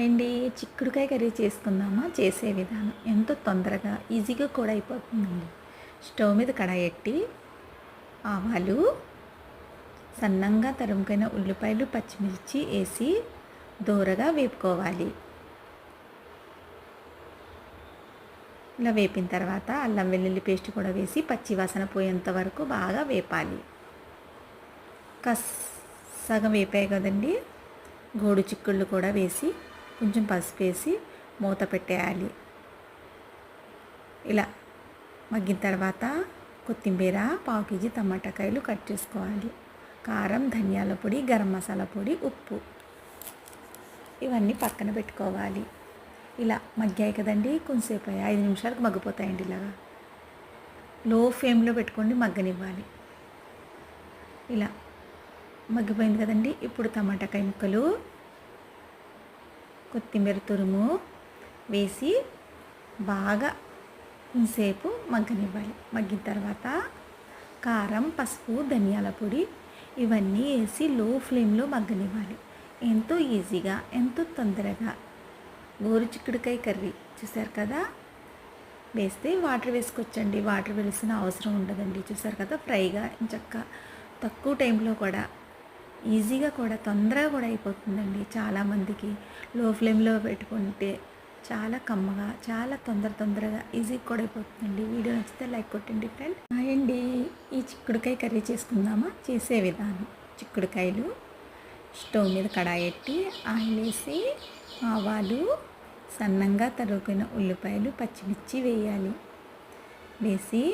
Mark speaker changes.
Speaker 1: అండి, చిక్కుడుకాయ కర్రీ చేసుకుందామా? చేసే విధానం ఎంతో తొందరగా ఈజీగా కూడా అయిపోతుందండి. స్టవ్ మీద కడాయి ఎట్టి ఆవాలు, సన్నంగా తరుముకున్న ఉల్లిపాయలు, పచ్చిమిర్చి వేసి దోరగా వేపుకోవాలి. ఇలా వేపిన తర్వాత అల్లం వెల్లుల్లి పేస్ట్ కూడా వేసి పచ్చి వాసన పోయేంత వరకు బాగా వేపాలి. సగం వేపాయి కదండి, గోడు చిక్కుళ్ళు కూడా వేసి కొంచెం పసుపు వేసి మూత పెట్టేయాలి. ఇలా మగ్గిన తర్వాత కొత్తిమీర, పావు కేజీ టమాటాకాయలు కట్ చేసుకోవాలి. కారం, ధనియాల పొడి, గరం మసాలా పొడి, ఉప్పు ఇవన్నీ పక్కన పెట్టుకోవాలి. ఇలా మగ్గాయి కదండి, కొంచెంసేపు 5 నిమిషాలకు మగ్గిపోతాయండి. ఇలాగా లో ఫ్లేమ్లో పెట్టుకోండి, మగ్గనివ్వాలి. ఇలా మగ్గిపోయింది కదండి. ఇప్పుడు టమాటాకాయ ముక్కలు, కొత్తిమీర తురుము వేసి బాగా కొంతసేపు మగ్గనివ్వాలి. మగ్గిన తర్వాత కారం, పసుపు, ధనియాల పొడి ఇవన్నీ వేసి లో ఫ్లేమ్లో మగ్గనివ్వాలి. ఎంతో ఈజీగా, ఎంతో తొందరగా గోరు చిక్కుడుకాయ కర్రీ చూసారు కదా. వేస్తే వాటర్ వేసుకోవచ్చండి, వాటర్ వేసిన అవసరం ఉండదండి. చూసారు కదా, ఫ్రైగా చక్కగా తక్కువ టైంలో కూడా ఈజీగా కూడా తొందరగా కూడా అయిపోతుందండి. చాలామందికి లో ఫ్లేమ్లో పెట్టుకుంటే చాలా కమ్మగా, చాలా తొందరగా ఈజీగా కూడా అయిపోతుందండి. వీడియో నచ్చితే లైక్ కొట్టండి ఫ్రెండ్. అండి, ఈ చిక్కుడుకాయ కర్రీ చేసుకుందామా? చేసే విధానం: చిక్కుడుకాయలు స్టవ్ మీద కడాయి పెట్టి ఆయిల్ వేసి ఆవాలు, సన్నంగా తరుగుకున్న ఉల్లిపాయలు, పచ్చిమిర్చి వేయాలి. వేసి